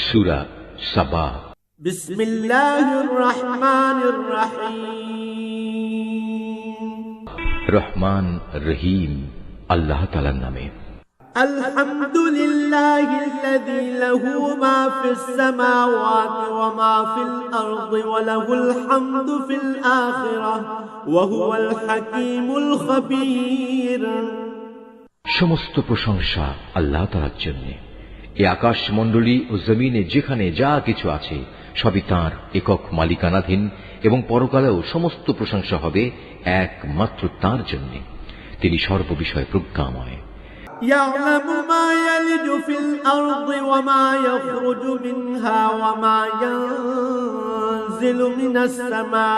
সূরা সাবা। বিসমিল্লাহির রহমানির রহিম। রহমান রহিম আল্লাহ তাআলার নামে। আলহামদুলিল্লাহিল্লাযী লাহু মা ফিস সামাওয়াতি ওয়া মা ফিল আরদি ওয়া লাহুল হামদু ফিল আখিরাহ ওয়া হুয়াল হাকীমুল খাবীর। সমস্ত প্রশংসা আল্লাহ তাআলার জন্য। এই আকাশমণ্ডলী ও জমিনে যেখানে যা কিছু আছে সবই তাঁর একক মালিকানাধীন, এবং পরকালেও সমস্ত প্রশংসা হবে একমাত্র তাঁর জন্য। তিনি সর্ববিষয়ে প্রজ্ঞাময়। يعلم ما يلج في الأرض وما يخرج منها وما ينزل من السماء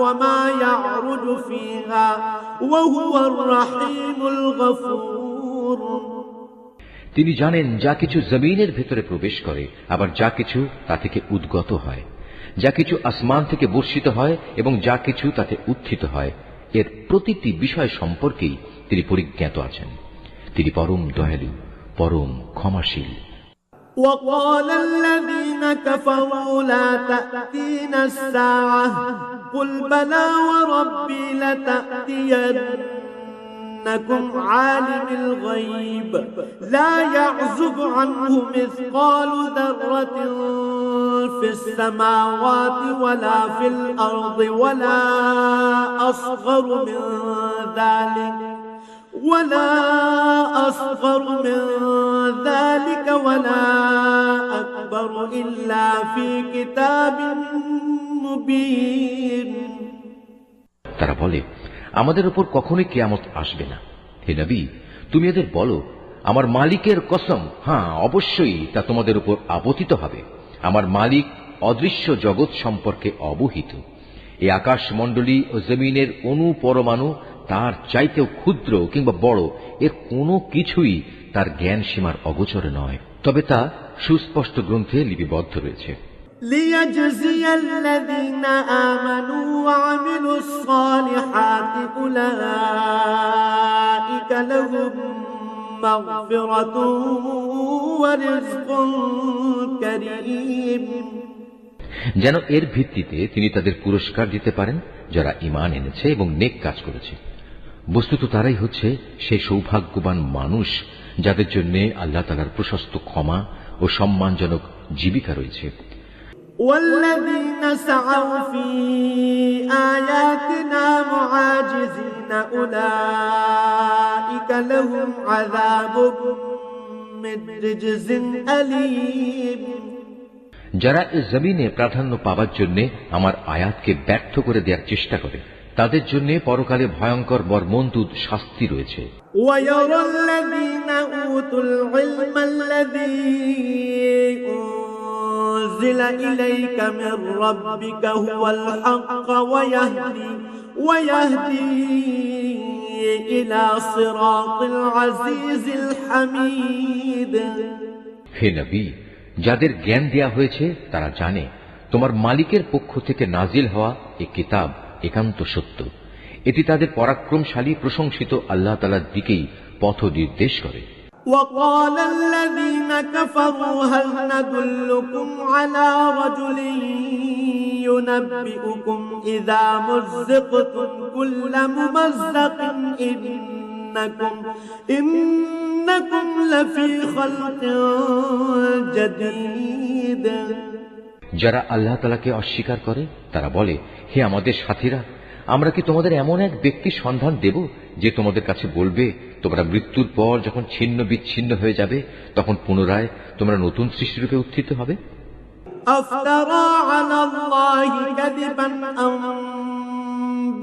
وما يعرج فيها وهو الرحيم الغفور। তিনি জানেন যা কিছু জমিনের ভেতরে প্রবেশ করে, আবার যা কিছু তা থেকে উদ্গত হয়, যা কিছু আসমান থেকে বর্ষিত হয় এবং যা কিছু তাতে উত্থিত হয়। এর প্রতিটি বিষয় সম্পর্কেই তিনি পরিজ্ঞাত আছেন। তিনি পরম দয়ালু, পরম ক্ষমাশীল। وقال الذين كفروا لا تأتينا الساعة قل بلى وربي لتأتينكم عالم الغيب لا يعزب عنه مثقال ذرة في السماوات ولا في الأرض ولا أصغر من ذلك ولا أكبر إلا في كتاب مبين। তারা বলে, আমাদের উপর কখনোই কিয়ামত আসবে না। হে নবী, তুমি এদের বলো, আমার মালিকের কসম, হ্যাঁ অবশ্যই তা তোমাদের উপর আপতিত হবে। আমার মালিক অদৃশ্য জগৎ সম্পর্কে অবহিত। এই আকাশমণ্ডলী ও জমিনের অণু পরমাণু তার চাইতেও ক্ষুদ্র কিংবা বড়, এর কোনো কিছুই তার জ্ঞান সীমার অগোচরে নয়, তবে তা সুস্পষ্ট গ্রন্থে লিপিবদ্ধ রয়েছে। ليجزي الذين آمنوا وعملوا الصالحات أولئك لهم مغفرة ورزق كريم। যেন এর ভিত্তিতে তিনি তাদের পুরস্কার দিতে পারেন যারা ঈমান এনেছে এবং নেক কাজ করেছে। বস্তুত তারাই হচ্ছে সেই সৌভাগ্যবান মানুষ যাদের জন্য আল্লাহ তাআলার প্রশস্ত ক্ষমা ও সম্মানজনক জীবিকা রয়েছে। والذين سعوا في آياتنا معاجزين أولئك لهم عذاب من رجز أليم। যারা এ জমিনে প্রাধান্য পাবার জন্য আমার আয়াতকে ব্যর্থ করে দেওয়ার চেষ্টা করে, তাদের জন্য পরকালে ভয়ঙ্কর বর্মন্তুদ শাস্তি রয়েছে। ويرى الذين أوتوا العلم الذي أنزل إليك من ربك هو الحق ويهدي إلى صراط العزيز الحميد। হে নবী, যাদের জ্ঞান দেয়া হয়েছে তারা জানে তোমার মালিকের পক্ষ থেকে নাজিল হওয়া এই কিতাব একান্ত সত্য। এটি তাদের পরাক্রমশালী প্রশংসিত আল্লাহ তাআলার দিকেই পথ নির্দেশ করে। وقال الذين كفروا هل ندلكم على رجل ينبئكم إذا مزقتم كل ممزق إنكم لفي خلق جديد। যারা আল্লাহ তাআলাকে অস্বীকার করে তারা বলে, হে আমাদের সাথীরা, আমরা কি তোমাদের এমন এক ব্যক্তির সন্ধান দেব যে তোমাদের কাছে বলবে, তোমরা মৃত্যুর পর যখন ছিন্ন বিচ্ছিন্ন হয়ে যাবে তখন পুনরায় তোমরা নতুন সৃষ্টিরূপে উত্থিত হবে। أفترى على الله كذبا أم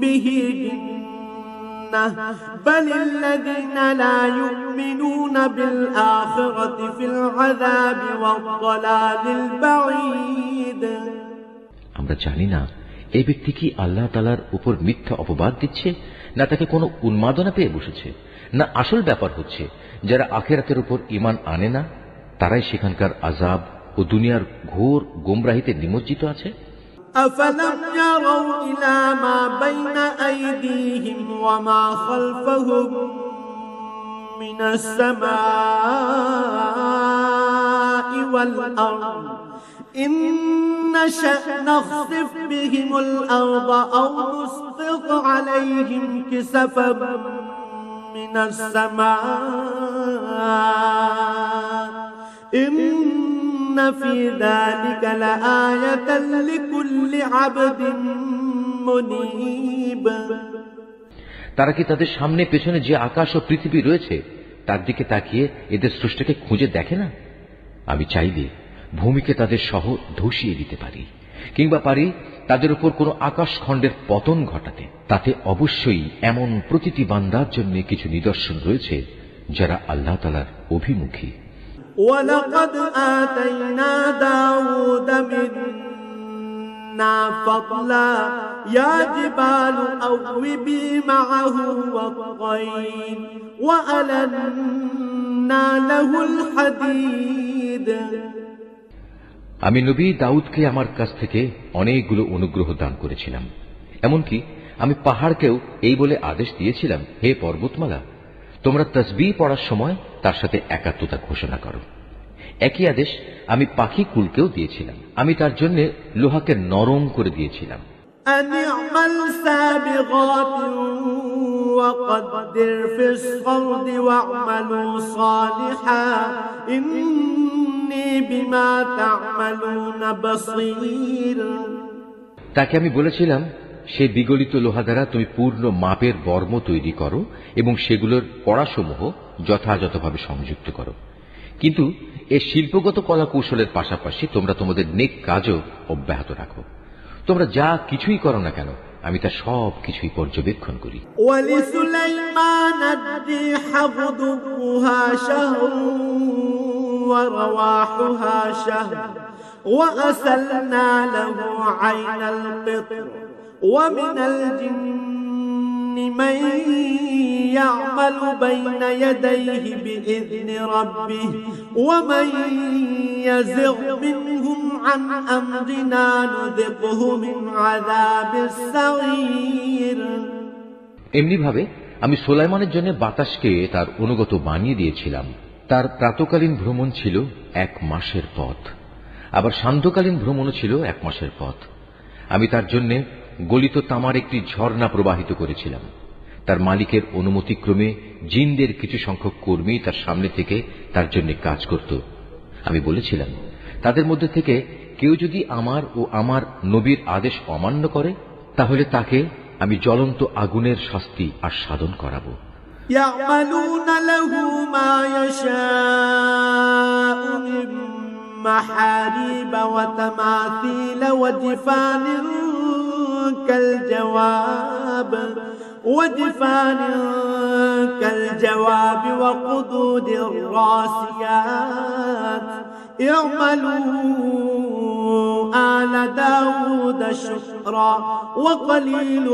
به جنة بل الذين لا يؤمنون بالآخرة في العذاب والضلال البعيد। আমরা জানি না এই ব্যক্তি কি আল্লাহ তাআলার উপর মিথ্যা অপবাদ দিচ্ছে, না তাকে কোনো উন্মাদনা পেয়ে বসেছে, না আসল ব্যাপার হচ্ছে যারা আখিরাতের উপর ঈমান আনে না তারাই সেখানকার আযাব ও দুনিয়ার ঘোর গোমরাহিতে নিমজ্জিত আছে। أفلم يروا إلى ما بين أيديهم وما خلفهم من السماء والأرض إن نشأ نخسف بهم الأرض أو نسقط عليهم كسفا من السماء إن في ذلك لآية لكل عبد منيب। তারা কি তাদের সামনে পেছনে যে আকাশ ও পৃথিবী রয়েছে তার দিকে তাকিয়ে এদের স্রষ্টাকে খুঁজে দেখে না? আমি চাইলে ভূমিকে তাদের সহ ধসিয়ে দিতে পারি, কিংবা পারি তাদের উপর কোনো আকাশ খণ্ডের পতন ঘটাতে। তাতে অবশ্যই এমন প্রতিটি বান্দার জন্য কিছু নিদর্শন রয়েছে যারা আল্লাহ তাআলার অভিমুখী। ولقد آتينا داود منا فضلا يا جبال أوبي معه والطير وألنا له الحديد। আমি নবী দাউদকে আমার কাছ থেকে অনেকগুলো অনুগ্রহ দান করেছিলাম। এমনকি আমি পাহাড়কেও এই বলে আদেশ দিয়েছিলাম, হে পর্বতমালা, তোমরা তাসবিহ পড়ার সময় তার সাথে একাত্মতা ঘোষণা করো। একই আদেশ আমি পাখি কুলকেও দিয়েছিলাম। আমি তার জন্য লোহাকে নরম করে দিয়েছিলাম। أن اعمل سابغات وقدر في الصرد واعملوا صالحا إني بما تعملون بصير। তাকে আমি বলেছিলাম, সে বিগলিত লোহা দ্বারা তুমি পূর্ণ মাপের বর্ম তৈরি করো এবং সেগুলোর কড়াসমূহ যথাযথভাবে সংযুক্ত করো। কিন্তু এই শিল্পগত কলা কৌশলের পাশাপাশি তোমরা তোমাদের নেক কাজও অব্যাহত রাখো। তোমরা যা কিছুই করো না কেন আমি তা সব কিছুই পর্যবেক্ষণ করি। ولسليمان الريح غدوها شهر ورواحها شهر وأسلنا له عين القطر ومن الجن من يعمل بين يديه بإذن ربه ومن يزغ منهم عن أمرنا نذقه من عذاب السعير। এমনি ভাবে আমি সুলাইমানের জন্য বাতাসকে তার অনুগত বানিয়ে দিয়েছিলাম। তার প্রাতকালীন ভ্রমণ ছিল 1 মাসের পথ, আবার সান্ধ্যকালীন ভ্রমণও ছিল 1 মাসের পথ। আমি তার জন্য গলিত তামার একটি ঝর্ণা প্রবাহিত করেছিলাম। তার মালিকের অনুমতিক্রমে জিনদের কিছু সংখ্যক কর্মী তার সামনে থেকে তার জন্য কাজ করত। আমি বলেছিলাম, তাদের মধ্যে থেকে কেউ যদি আমার ও আমার নবীর আদেশ অমান্য করে তাহলে তাকে আমি জ্বলন্ত আগুনের শাস্তি আস্বাদন করাবো। يعملون له ما يشاء من محاريب وتماثيل وجفان وقدود الراسيات اعملوا آل داود شكرا وقليل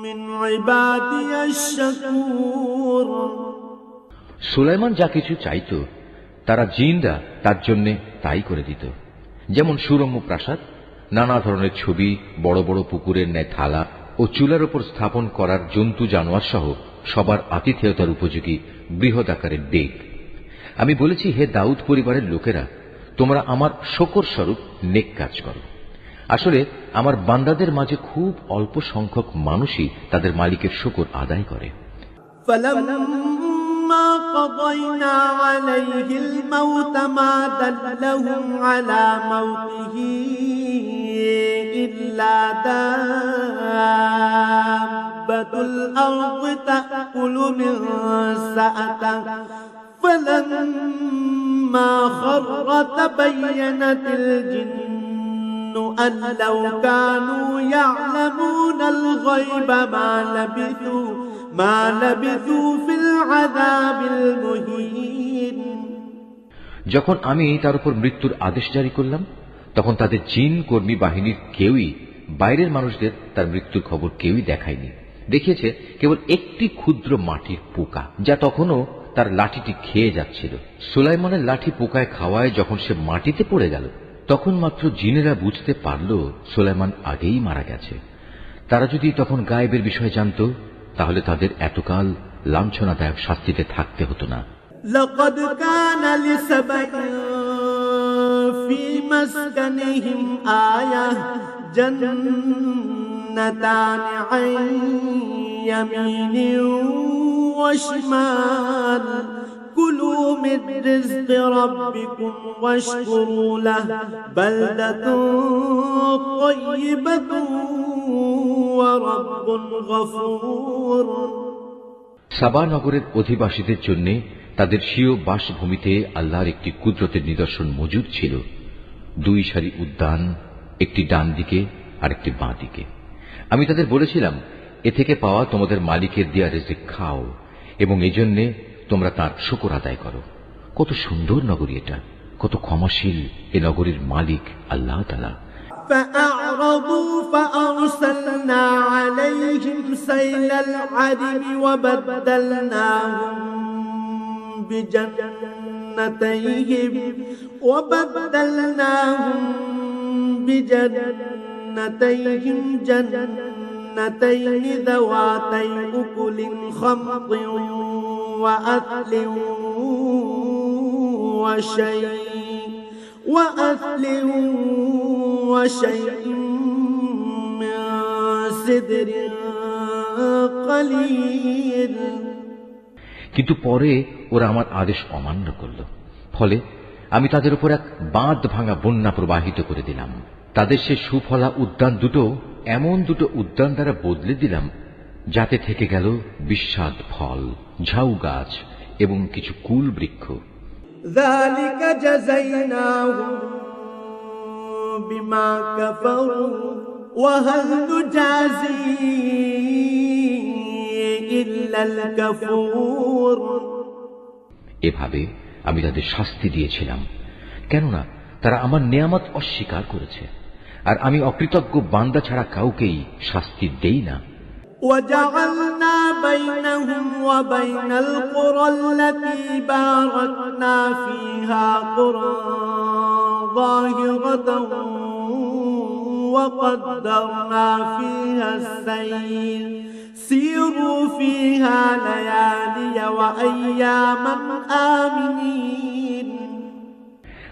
من عبادي الشكور। সুলাইমান যা কিছু চাইত তারা জিনরা তার জন্য তাই করে দিত। যেমন সুরম্য প্রাসাদ, নানা ধরনের ছবি, বড় বড় পুকুরের ন্যায় থালা ও চুলার উপর স্থাপন করার জন্তু জানোয়ার সহ সবার আতিথেয়তার উপযোগী বৃহৎ আকারের ডেক। আমি বলেছি, হে দাউদ পরিবারের লোকেরা, তোমরা আমার শকর স্বরূপ নেক কাজ করো। আসলে আমার বান্দাদের মাঝে খুব অল্প সংখ্যক মানুষই তাদের মালিকের শকর আদায় করে। فلما قضينا عليه الموت ما دلهم على موته إلا دابة الأرض تأكل من سأته فلما خر تبينت الجن أن لو كانوا يعلمون الغيب ما لبثوا في العذاب المهين। যখন আমি তার উপর মৃত্যুর আদেশ জারি করলাম তখন তাদের জিন কর্মী বাহিনীর কেউই বাইরের মানুষদের তার মৃত্যুর খবর কেউই দেখায়নি। দেখিয়েছে কেবল একটি ক্ষুদ্র মাটির পোকা, যা তখনও তার লাঠিটি খেয়ে যাচ্ছিল। সুলাইমানের লাঠি পোকায় খাওয়ায় যখন সে মাটিতে পড়ে গেল তখন মাত্র জিনেরা বুঝতে পারল সুলাইমান আগেই মারা গেছে। তারা যদি তখন গায়েবের বিষয় জানত তাহলে তাদের এতকাল লাঞ্ছনাদায়ক শাস্তিতে থাকতে হতো না। لقد كان لسبع في مسكنهم آية جنتان عن يمين وشمال كلوا من رزق ربكم واشكروا له بلدة طيبة ورب غفور সাবা নগরের অধিবাসীদের জন্য তাদের স্বীয় বাসভূমিতে আল্লাহর একটি কুদরতের নিদর্শন মজুদ ছিল। 2 সারি উদ্যান, একটি ডান দিকে আর একটি বাঁ দিকে। আমি তাদের বলেছিলাম, এ থেকে পাওয়া তোমাদের মালিকের দেয়া রিজিক খাও এবং এজন্য তোমরা তার শুকর আদায় করো। কত সুন্দর নগরী এটা, কত ক্ষমাশীল এ নগরীর মালিক আল্লাহ তাআলা। فأعرضوا فأرسلنا عليهم سيل العرم وبدلناهم جنتين ذواتي أكل خمط وأثل وشيء من سدر قليل কিন্তু পরে ওরা আমার আদেশ অমান্য করল, ফলে আমি তাদের উপর এক বাঁধ ভাঙা বন্যা প্রবাহিত করে দিলাম। তাদের সে সুফলা উদ্যান দুটো এমন দুটো উদ্যান দ্বারা বদলে দিলাম, যাতে থেকে গেল বিস্বাদ ফল, ঝাউ গাছ এবং কিছু কুল বৃক্ষ। ذلك جزيناهم بما كفروا وهل نجازي إلا الكفور এভাবে আমি তাদের শাস্তি দিয়েছিলাম, কেননা তারা আমার নেয়ামত অস্বীকার করেছে, আর আমি অকৃতজ্ঞ বান্দা ছাড়া কাউকেই শাস্তি দেই না। وجعلنا بينهم وبين القرى التي باركنا فيها قرى ظاهرة وقدرنا فيها السير سيروا فيها ليالي وأياما آمنين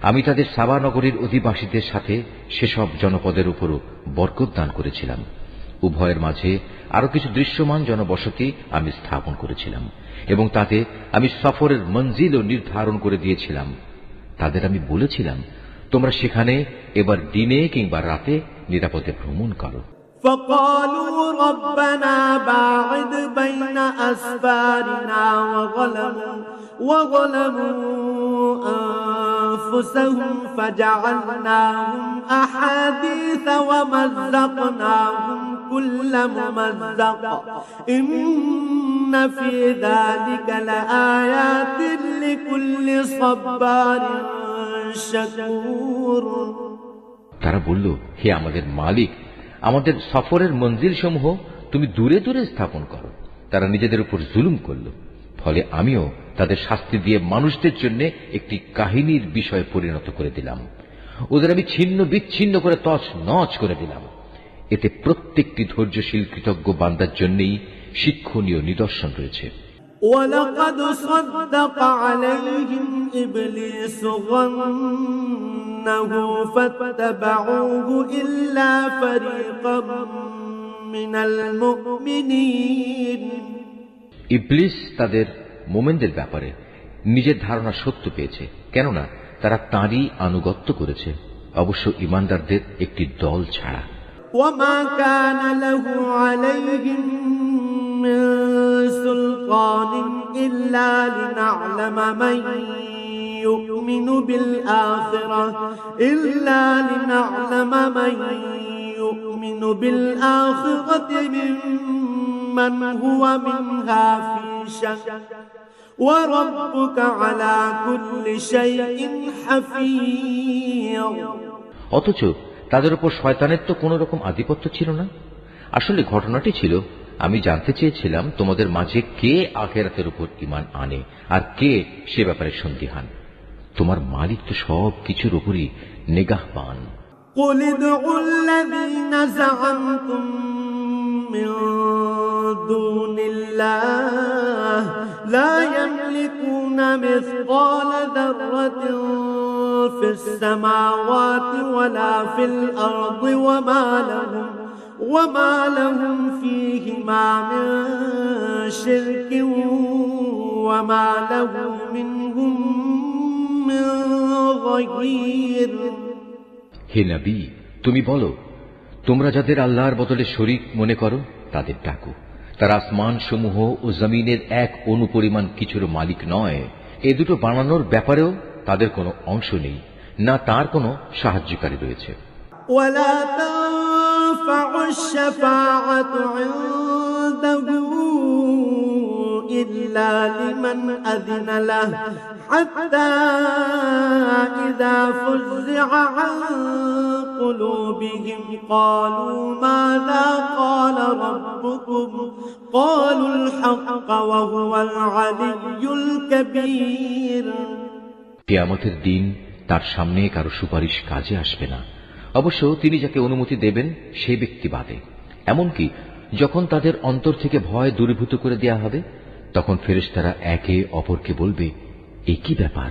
আমি তাদের সাবা নগরীর অধিবাসীদের সাথে সেসব জনপদের উপরও বরকত দান করেছিলাম। উভয়ের মাঝে আরো কিছু দৃশ্যমান জনবসতি আমি স্থাপন করেছিলাম এবং তাতে আমি সফরের মঞ্জিলও নির্ধারণ করে দিয়েছিলাম। তাদের আমি বলেছিলাম, তোমরা সেখানে এবার দিনে কিংবা রাতে নিরাপদে ভ্রমণ করো। فقالوا ربنا باعد بين أسفارنا وظلموا أنفسهم فجعلناهم أحاديث ومزقناهم كل ممزق إن في ذلك لآيات لكل صبار شكور তারা বলল, হে আমাদের মালিক, আমাদের সফরের মঞ্জিল সমূহ তুমি দূরে দূরে স্থাপন করো। তারা নিজেদের উপর জুলুম করল, ফলে আমিও তাদের শাস্তি দিয়ে মানুষদের জন্য একটি কাহিনীর বিষয় পরিণত করে দিলাম। ওদের আমি ছিন্ন বিচ্ছিন্ন করে তছ নছ করে দিলাম। এতে প্রত্যেকটি ধৈর্যশীল কৃতজ্ঞ বান্দার জন্যই শিক্ষণীয় নিদর্শন রয়েছে। ولقد صدق عليهم إبليس ظنه فاتبعوه إلا فريقا من المؤمنين ইবলিস তাদের মোমেনদের ব্যাপারে নিজের ধারণা সত্য পেয়েছে, কেননা তারা তাঁরই আনুগত্য করেছে, অবশ্য ঈমানদারদের একটি দল ছাড়া। وما كان له عليهم من سلطان إلا لنعلم من يؤمن بالآخرة ممن هو منها في شك وربك على كل شيء حفيظ অথচ তাদের উপর শয়তানের তো কোন রকম আধিপত্য ছিল না। আসলে ঘটনাটি ছিল, আমি জানতে চেয়েছিলাম তোমাদের মাঝে কে আখিরাতের উপর ঈমান আনে আর কে সে ব্যাপারে সন্দিহান। তোমার মালিক তো সব কিছুর উপরই নিগাহবান। قل ادعوا الذين زعمتم من دون الله لا يملكون مثقال ذرة في السماوات ولا في الأرض وما لهم فيهما من شرك وما له منهم من ظهير হে নবী, তুমি বলো, তোমরা যাদের আল্লাহর বদলে শরীক মনে করো তাদের ডাকো। তারা আসমান সমূহ ও জমিনের এক অনুপরিমাণ কিছুর মালিক নয়। এ দুটো বানানোর ব্যাপারেও তাদের কোনো অংশ নেই, না তার কোনো সাহায্যকারী রয়েছে। ولا تنفع الشفاعة عنده إلا لمن أذن له حتى إذا فزع عن قلوبهم قالوا ماذا قال ربكم قالوا الحق وهو العلي الكبير কিয়ামতের দিন তার সামনে কারো সুপারিশ কাজে আসবে না, অবশ্য তিনি যাকে অনুমতি দেবেন সেই ব্যক্তি বাদে। এমনকি যখন তাদের অন্তর থেকে ভয় দূরীভূত করে দেয়া হবে, তখন ফেরেশতারা একে অপরকে বলবে, এ কি ব্যাপার?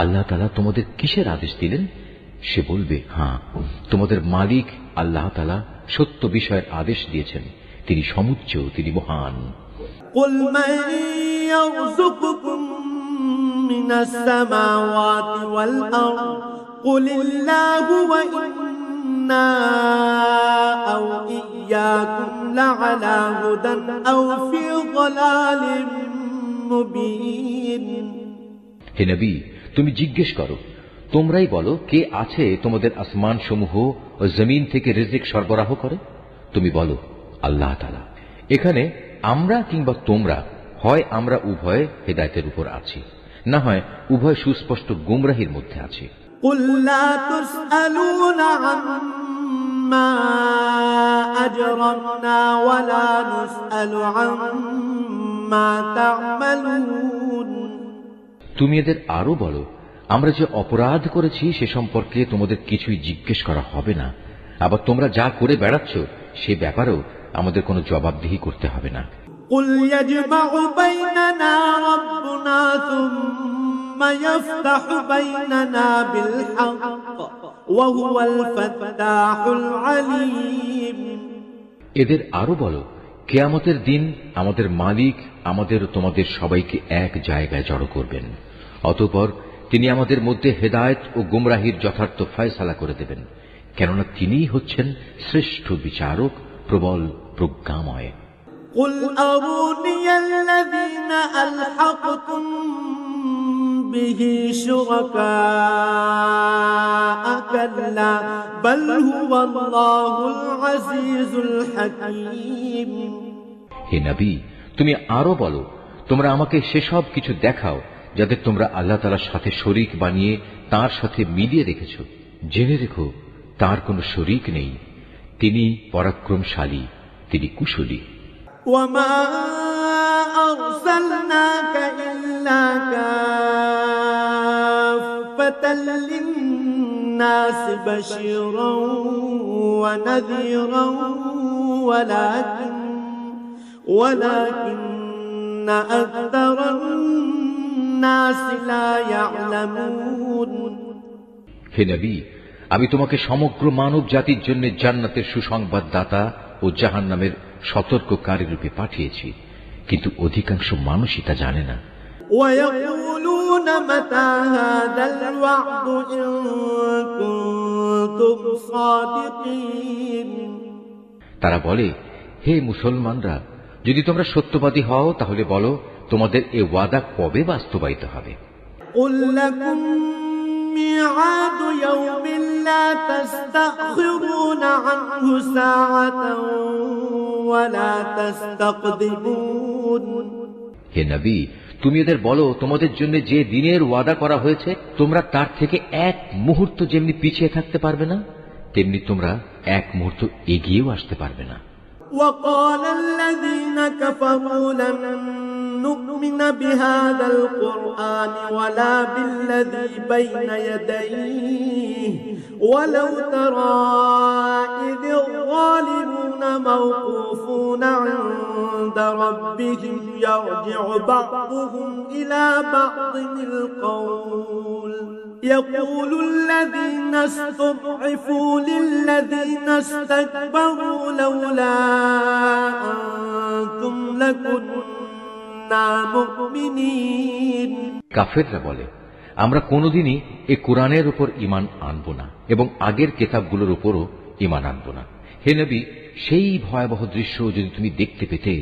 আল্লাহ তাআলা তোমাদের কিসের আদেশ দিলেন? সে বলবে, হ্যাঁ, তোমাদের মালিক আল্লাহ তাআলা সত্য বিষয়ের আদেশ দিয়েছেন, তিনি সমুচ্চ, তিনি মহান। قل من يرزقكم من السماوات والأرض قل الله وإنا أو إياكم لعلى هدى أو في ضلال مبين হে নবী, তুমি জিজ্ঞেস করো, তোমরাই বলো, কে আছে তোমাদের আসমান সমূহ ও জমিন থেকে রিজিক সরবরাহ করে? তুমি বলো, আল্লাহ তাআলা। এখানে আমরা কিংবা তোমরা, হয় আমরা উভয় হেদায়েতের উপর আছি, না হয় উভয় সুস্পষ্ট গুমরাহির মধ্যে আছি। قل لا تسألون عما أجرمنا ولا نسأل عما تعملون তুমি এদের আরো বলো, আমরা যে অপরাধ করেছি সে সম্পর্কে তোমাদের কিছুই জিজ্ঞেস করা হবে না, আবার তোমরা যা করে বেড়াচ্ছ সে ব্যাপারেও আমাদের কোনো জবাবদিহি করতে হবে না। قل يجمع بيننا ربنا ثم يفتح بيننا بالحق وهو الفتاح العليم এদের আরো বলো, কিয়ামতের দিন আমাদের মালিক আমাদের ও তোমাদের সবাইকে এক জায়গায় জড়ো করবেন, অতঃপর তিনি আমাদের মধ্যে হেদায়েত ও গুমরাহির যথার্থ ফয়সালা করে দেবেন, কেননা তিনিই হচ্ছেন শ্রেষ্ঠ বিচারক, প্রবল প্রজ্ঞাময়। قل أروني الذين ألحقتم به شركاء كلا بل هو الله العزيز الحكيم হে নবী, তুমি আরো বলো, তোমরা আমাকে সেসব কিছু দেখাও যাদের তোমরা আল্লাহ তাআলার সাথে শরীক বানিয়ে তার সাথে মিলিয়ে রেখেছ। জেনে রেখো, তার কোনো শরীক নেই, তিনি পরাক্রমশালী, তিনি কুশলী। وما أرسلناك إلا كافة للناس بشيرا ونذيرا ولكن أكثر الناس لا يعلمون হে নবী, আমি তোমাকে সমগ্র মানব জাতির জন্য জান্নাতের সুসংবাদদাতা ও জাহান্নামের সতর্ককারী রূপে পাঠিয়েছি, কিন্তু অধিকাংশ মানুষই তা জানে না। ويقولون متى هذا الوعد إن كنتم صادقين তারা বলে, হে মুসলমানরা, যদি তোমরা সত্যবাদী হও তাহলে বলো, তোমাদের এ ওয়াদা কবে বাস্তবায়িত হবে? قل لكم ميعاد يوم لا تستأخرون عنه ساعة ولا تستقدمون হে নবী, তুমি এদের বলো, তোমাদের জন্য যে দিনের ওয়াদা করা হয়েছে তোমরা তার থেকে এক মুহূর্ত যেমনি পিছিয়ে থাকতে পারবে না, তেমনি তোমরা এক মুহূর্ত এগিয়েও আসতে পারবে না। وقال الذين كفروا لن نؤمن بهذا القرآن ولا بالذي بين يديه ولو ترى إذ الظالمون موقوفون عند ربهم يرجع بعضهم إلى بعض القول يقول الذين استضعفوا للذين استكبروا لولا أنتم لكنا مؤمنين কাফেররা বলে, আমরা কোনোদিনই এই কোরআনের উপর ঈমান আনব না এবং আগের কিতাবগুলোর উপরও ঈমান আনব না। হে নবী, সেই ভয়াবহ দৃশ্য যদি তুমি দেখতে পেতে,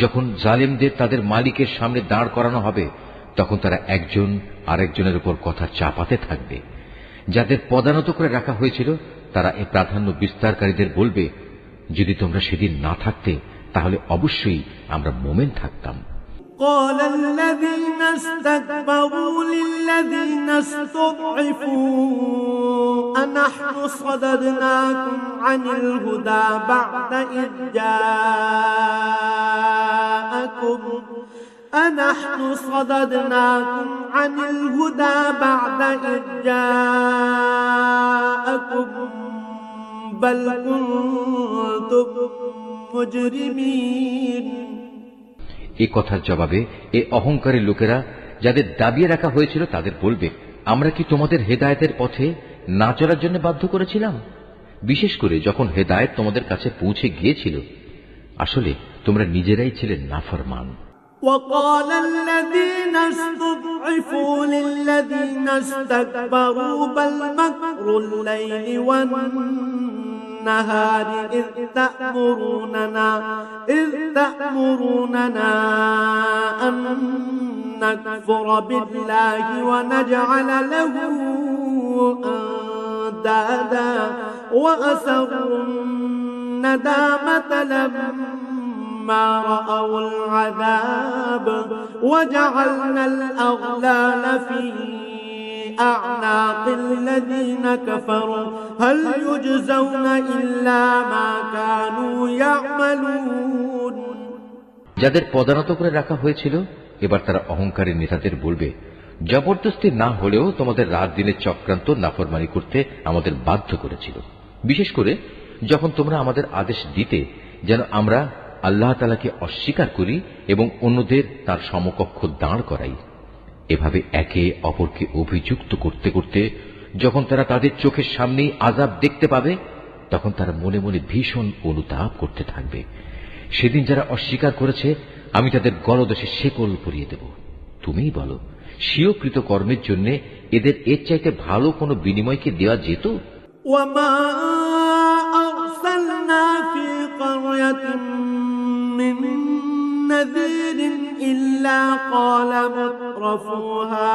যখন জালেমদের তাদের মালিকের সামনে দাঁড় করানো হবে, তখন তারা একজন আরেকজনের উপর কথা চাপাতে থাকবে। যাদের পদানত করে রাখা হয়েছিল তারা এ প্রাধান্য বিস্তারকারীদের বলবে, যদি তোমরা সেদিন না থাকতে তাহলে অবশ্যই আমরা মোমেন থাকতাম। قال الذين استكبروا للذين استضعفوا أنحن صددناكم عن الهدى بعد إذ جاءكم أنحن صددناكم عن الهدى بعد إذ جاءكم بل كنتم مجرمين। এই কথার জবাবে এই অহংকারী লোকেরা যাদের দাবিয়ে রাখা হয়েছিল তাদের বলবে, আমরা কি তোমাদের হেদায়েতের পথে না চলার জন্য বাধ্য করেছিলাম? বিশেষ করে যখন হেদায়েত তোমাদের কাছে পৌঁছে গিয়েছিল, আসলে তোমরা নিজেরাই ছিলে নাফরমান। وقال الذين استضعفوا للذين استكبروا بل مكر الليل والنهار إذ تأمروننا أن نكفر بالله ونجعل له أندادا وأسروا الندامة لما رأوا العذاب وجعلنا الأغلال في أعناق الذين كفروا هل يجزون إلا ما كانوا يعملون। যাদের পদানত করে রাখা হয়েছিল, এবার তারা অহংকারী নেতাদের বলবে, জবরদস্তি না হলেও তোমাদের রাত দিনের চক্রান্ত নাফরমানি করতে আমাদের বাধ্য করেছিল। বিশেষ করে যখন তোমরা আমাদের আদেশ দিতে যেন আমরা আল্লাহ তাআলাকে অস্বীকার করি এবং অন্যদের তার সমকক্ষ দাঁড় করাই। এভাবে একে অপরকে অভিযুক্ত করতে করতে যখন তারা তাদের চোখের সামনেই আযাব দেখতে পাবে, তখন তারা মনে মনে ভীষণ অনুতাপ করতে থাকবে। সেদিন যারা অস্বীকার করেছে, আমি তাদের গলদেশে শেকল পরিয়ে দেব। তুমিই বলো, স্বীয়কৃত কর্মের জন্য এদের এর চাইতে ভালো কোনো বিনিময় কি দেওয়া যেত? وما أرسلنا في قرية من نذير إلا قال مترفوها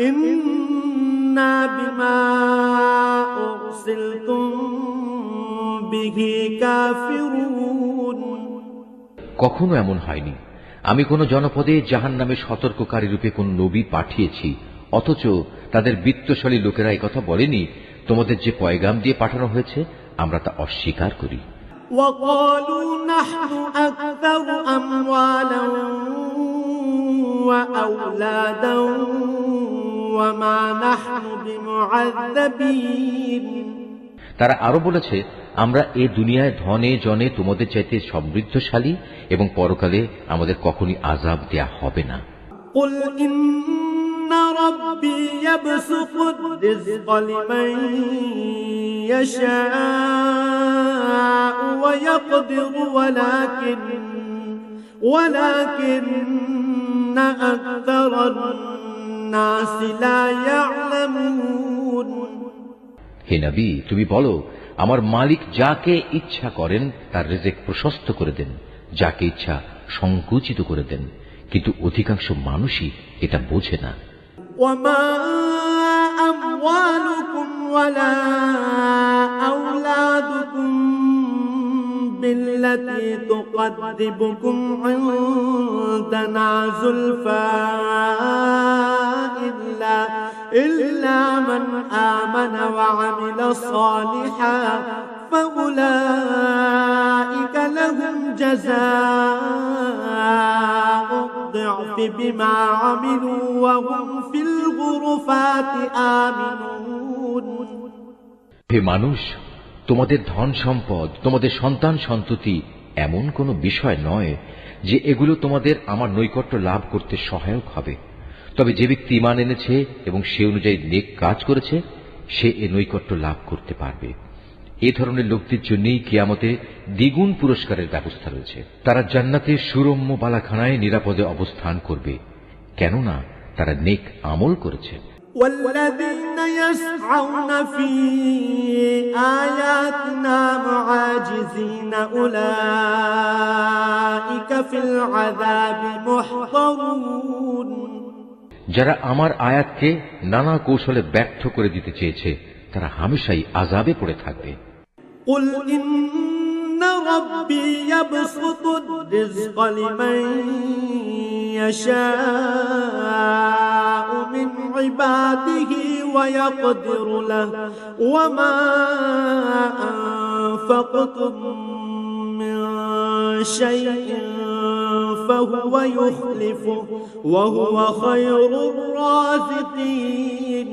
إنا بما أرسلتم به كافرون। কখনো এমন হয়নি আমি কোন জনপদে জাহান্নামে সতর্ককারী রূপে কোন নবী পাঠিয়েছি, অথচ তাদের বিত্তশালী লোকেরা এই কথা বলেনি, তোমাদের যে পয়গাম দিয়ে পাঠানো হয়েছে আমরা তা অস্বীকার করি। وقالوا نحن أكثر أموالا وأولادا وما نحن بمعذبين। তারা আরো বলেছে, আমরা এ দুনিয়ায় ধনে জনে তোমাদের চাইতে সমৃদ্ধশালী এবং পরকালে আমাদের কখনই আযাব দেয়া হবে না। قل إن ربي يبسط الرزق لمن يشاء ويقدر ولكن أكثر الناس لا يعلمون। হে নবী, তুমি বলো, আমার মালিক যাকে ইচ্ছা করেন তার রিজিক প্রশস্ত করে দেন, যাকে ইচ্ছা সংকুচিত করে দেন, কিন্তু অধিকাংশ মানুষই এটা বোঝে না। وما أموالكم ولا أولادكم بالتي تقربكم عندنا زلفى إلا من آمن وعمل صالحا فأولئك لهم جزاء الضعف بما عملوا وهم في الغرفات آمنون। হে মানুষ, তোমাদের ধন সম্পদ, তোমাদের সন্তান সন্ততি এমন কোনো বিষয় নয় যে এগুলো তোমাদের আমার নৈকট্য লাভ করতে সহায়ক হবে। তবে যে ব্যক্তি ঈমান এনেছে এবং সে অনুযায়ী নেক কাজ করেছে, সে এ নৈকট্য লাভ করতে পারবে। এ ধরনের লোকদের জন্যই কিয়ামতে দ্বিগুণ পুরস্কারের ব্যবস্থা রয়েছে। তারা জান্নাতে সুরম্য বালাখানায় নিরাপদে অবস্থান করবে, কেননা তারা নেক আমল করেছে। والذين يسعون في آياتنا معاجزين أولئك في العذاب محضرون। যারা আমার আয়াতকে নানা কৌশলে ব্যর্থ করে দিতে চেয়েছে, তারা হামেশাই আযাবে পড়ে থাকবে। قل إن ربي يبسط الرزق لمن يشاء من عباده ويقدر له وما أنفقتم من شيء فهو يخلفه وهو خير الرازقين।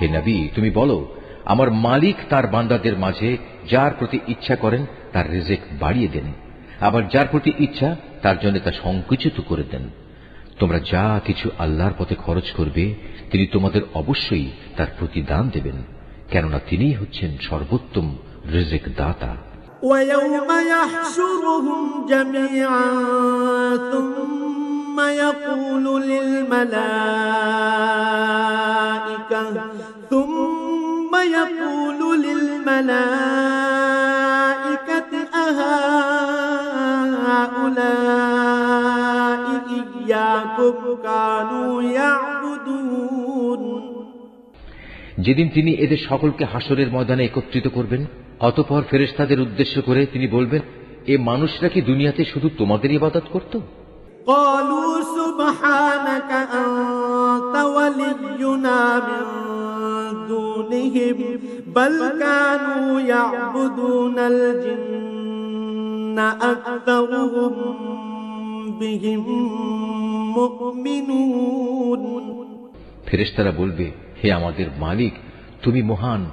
হে নবী, তুমি বলো, আমার মালিক তার বান্দাদের মাঝে যার প্রতি ইচ্ছা করেন তার রিজিক বাড়িয়ে দেন, আবার যার প্রতি ইচ্ছা তার জন্য তা সংকুচিত করে দেন। তোমরা যা কিছু আল্লাহর পথে খরচ করবে, তিনি তোমাদের অবশ্যই তার প্রতিদান দেবেন, কেননা তিনিই হচ্ছেন সর্বোত্তম রিজিক দাতা। ويوم يحشرهم جميعا ثم يقول للملائكة أهؤلاء إياكم كانوا يعبدون। যেদিন তিনি এদের সকলকে হাসরের ময়দানে একত্রিত করবেন, অতঃপর ফেরেশতাদের উদ্দেশ্য করে তিনি বলবেন, এ মানুষরা কি দুনিয়াতে শুধু তোমাদের ইবাদত করত? قالوا سبحانك أنت ولينا من دونهم بل كانوا يعبدون الجن أكثرهم بهم مؤمنون। ফেরেশতারা বলবে, হে আমাদের মালিক, তুমি মহান,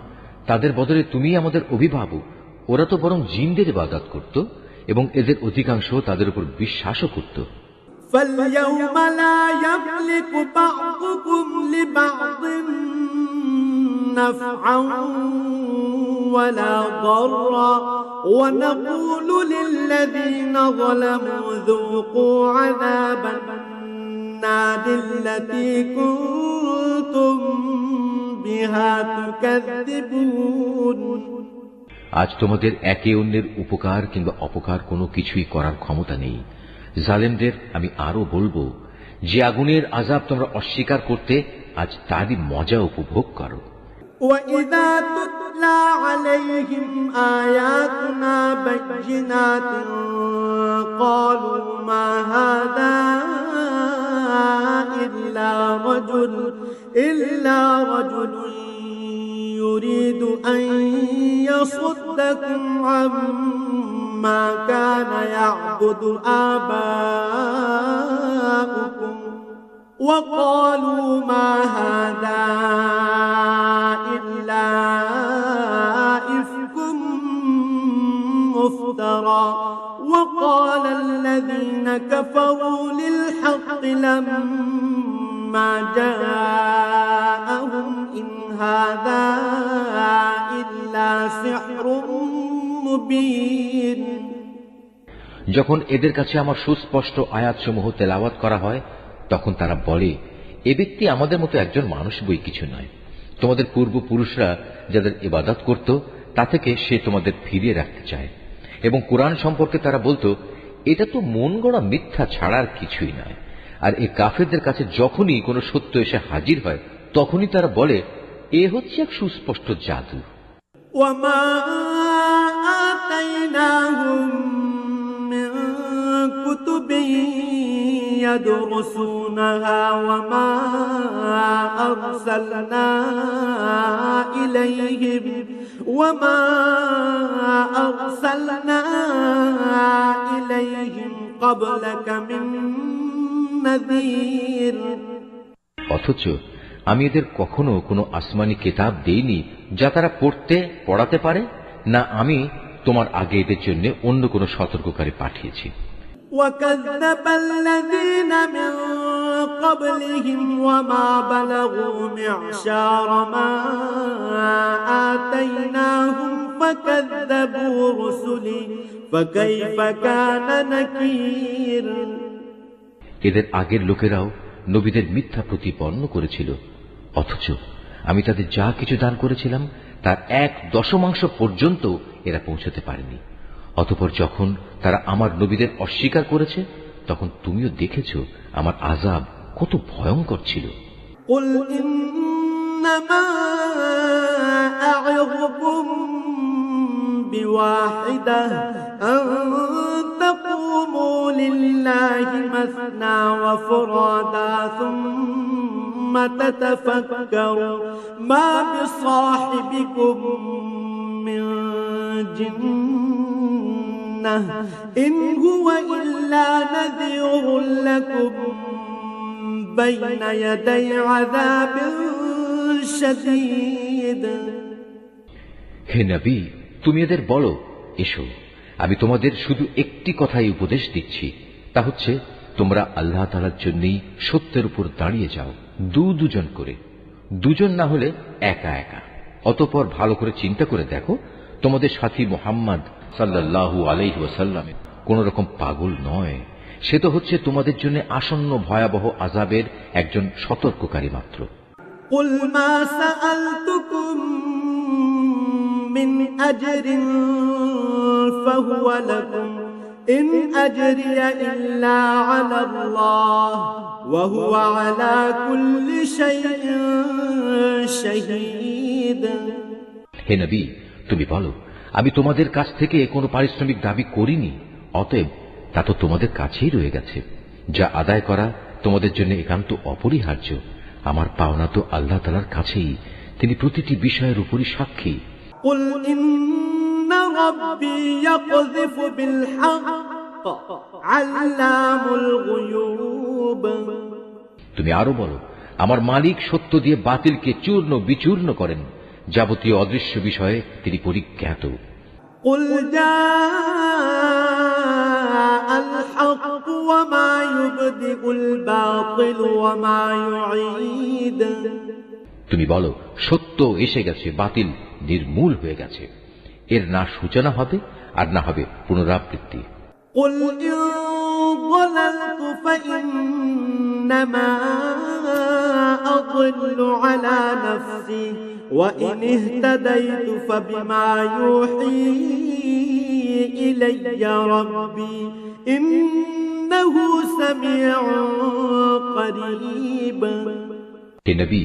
তাদের বদলে তুমি আমাদের অভিভাবক। ওরা তো বরং জিনদের ইবাদত করত এবং এদের অধিকাংশ তাদের উপর বিশ্বাসও করত। فاليوم لا يملك بعضكم لبعض نفعا ولا ضرا ونقول للذين ظلموا ذوقوا عذاب النار التي كنتم بها تكذبون। আজ তোমাদের একে অন্যের উপকার কিংবা অপকার কোনো কিছুই করার ক্ষমতা নেই। জালেমদের আমি আরো বলবো, যে আগুনের আযাব তোমরা অস্বীকার করতে, আজ তারই মজা উপভোগ করো। وَإِذَا تُتْلَى عَلَيْهِمْ آيَاتُنَا بَيِّنَاتٍ قَالُوا مَا هَذَا إِلَّا رَجُلٌ يُرِيدُ أَن يَصُدَّكُمْ عَمَّا كَانَ يَعْبُدُ آبَاؤُكُمْ وَقَالُوا مَا هَذَا إِلَّا إِفْكٌ مُفْتَرًى وَقَالَ الَّذِينَ كَفَرُوا لِلْحَقِّ لَمَّا جَاءَهُمْ إِنْ هَذَا إِلَّا سِحْرٌ مُبِينٌ। যখন এদের কাছে আমার সুস্পষ্ট আয়াতসমূহ তেলাওয়াত করা হয়, তখন তারা বলে, এ ব্যক্তি আমাদের মতো একজন মানুষ বই কিছু নয়। তোমাদের পূর্বপুরুষরা যাদের ইবাদত করত, তা থেকে সে তোমাদের ফিরিয়ে রাখতে চায়। এবং কোরআন সম্পর্কে তারা বলতো, এটা তো মন গড়া মিথ্যা ছাড়ার কিছুই নয়। আর এই কাফেরদের কাছে যখনই কোনো সত্য এসে হাজির হয়, তখনই তারা বলে, এ হচ্ছে এক সুস্পষ্ট জাদু। وَمَا آتَيْنَاهُم مِّن كُتُبٍ يَدْرُسُونَهَا وَمَا أَرْسَلْنَا إِلَيْهِمْ قَبْلَكَ مِن نَّذِيرٍ। অথচ আমি এদের কখনো কোনো আসমানি কিতাব দেইনি যা তারা পড়তে পড়াতে পারে, না আমি তোমার আগে এদের জন্য অন্য কোন সতর্ককারী পাঠিয়েছি। وكذب الذين من قبلهم وما بلغوا معشار ما آتيناهم فكذبوا رسلي فكيف كان نكير। এদের আগের লোকেরাও নবীদের মিথ্যা প্রতিপন্ন করেছিল, অথচ আমি তাদের যা কিছু দান করেছিলাম তার 1/10 পর্যন্ত এরা পৌঁছতে পারেনি। অতঃপর যখন তারা আমার নবীদের অস্বীকার করেছে, তখন তুমিও দেখেছ আমার আযাব কত ভয়ঙ্কর ছিল। قل إنما أعظكم بواحدة أن تقوموا لله مثنى وفرادا ثم تتفكروا ما بصاحبكم من جنة إن هو إلا نذير لكم بين يدي عذاب شديد। হে নবী, তুমি এদের বলো, এসো, আমি তোমাদের শুধু একটি কথাই উপদেশ দিচ্ছি, তা হচ্ছে তোমরা আল্লাহ তাআলার জন্যই সত্যের উপর দাঁড়িয়ে যাও, দুজন করে, দুজন না হলে একা একা। অতঃপর ভালো করে চিন্তা করে দেখো, তোমাদের সাথী মুহাম্মদ সাল্লাল্লাহু আলাইহি ওয়াসাল্লাম কোন রকম পাগল নয়, সে তো হচ্ছে তোমাদের জন্য আসন্ন ভয়াবহ আযাবের একজন সতর্ককারী মাত্র। قل ما سألتكم من أجر فهو لكم إن أجري إلا على الله وهو على كل شيء شهيد। হে নবী, তুমি বলো, আমি তোমাদের কাছ থেকে কোনো পারিশ্রমিক দাবি করিনি, অতএব তা তো তোমাদের কাছেই রয়ে গেছে। যা আদায় করা তোমাদের জন্য একান্ত অপরিহার্য। আমার পাওনা তো আল্লাহ তাআলার কাছেই, তিনি প্রতিটি বিষয়ের উপরই সাক্ষী। قل إن ربي يقذف بالحق علام الغيوب। তুমি আরো বলো, আমার মালিক সত্য দিয়ে বাতিলকে চূর্ণ বিচূর্ণ করেন, যাবতীয় অদৃশ্য বিষয়ে তিনি পরিজ্ঞাত। قل جاء الحق وما يبدئ الباطل وما يعيد। তুমি বলো, সত্য এসে গেছে, বাতিল নির্মূল হয়ে গেছে, এর না সূচনা হবে আর না হবে পুনরাবৃত্তি। قل إن ضللت فإنما أضل على نفسي وإن اهتديت فبما يوحي إلي ربي إنه سميع قريب। হে নবী,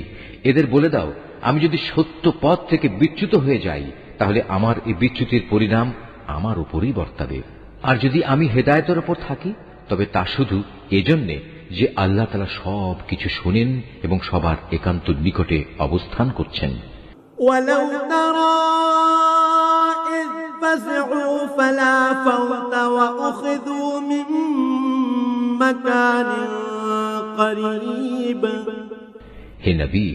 এদের বলে দাও, আমি যদি সত্য পথ থেকে বিচ্যুত হয়ে যাই, তাহলে আমার এই বিচ্যুতির পরিণাম আমার উপরই বর্তাবে। আর যদি আমি হেদায়েতের উপর থাকি, তবে তা শুধু এজন্যে যে আল্লাহ তাআলা সব কিছু শোনেন এবং সবার একান্ত নিকটে অবস্থান করছেন। ولو ترى إذ فزعوا فلا فوت وأخذوا من مكان قريب। হে নবী,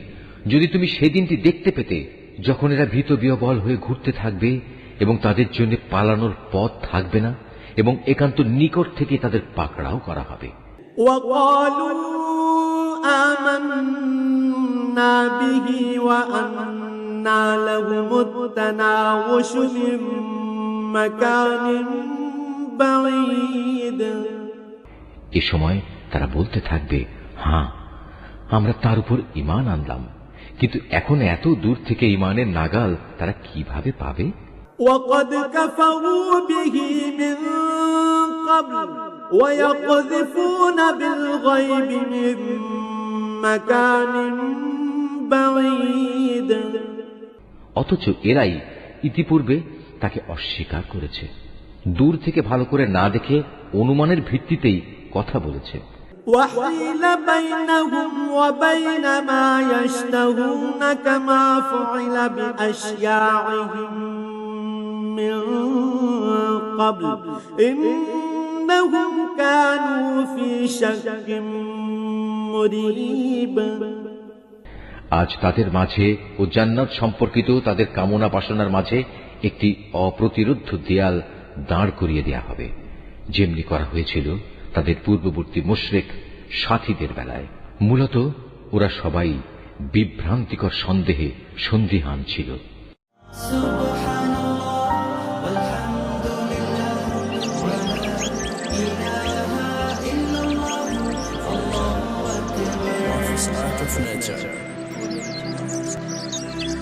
যদি তুমি সেদিনটি দেখতে পেতে যখন এরা ভীত বিহ্বল হয়ে ঘুরতে থাকবে এবং তাদের জন্য পালানোর পথ থাকবে না এবং একান্ত নিকট থেকে তাদের পাকড়াও করা হবে। وقالوا آمنا به وأنى لهم التناوش من مكان بعيد। এ সময় তারা বলতে থাকবে, হ্যাঁ, আমরা তার উপর ঈমান আনলাম, কিন্তু এখন এত দূর থেকে ঈমানের নাগাল তারা কিভাবে পাবে? وقد كفروا به من قبل ويقذفون بالغيب من مكان بعيد। অথচ এরাই ইতিপূর্বে তাকে অস্বীকার করেছে, দূর থেকে ভালো করে না দেখে অনুমানের ভিত্তিতেই কথা বলেছে। وحيل بينهم وبين ما يشتهون كما فعل بأشياعهم من قبل إنهم كانوا في شك مريب। আজ তাদের মাঝে ও জান্নাত সম্পর্কিত তাদের কামনা বাসনার মাঝে একটি অপ্রতিরোধ্য দেয়াল দাঁড় করিয়ে দেয়া হবে, যেমনি করা হয়েছিল তাদের পূর্ববর্তী মুশরিক সাথীদের বেলায়। মূলত ওরা সবাই বিভ্রান্তিকর সন্দেহে সন্দিহান ছিল। Art of nature.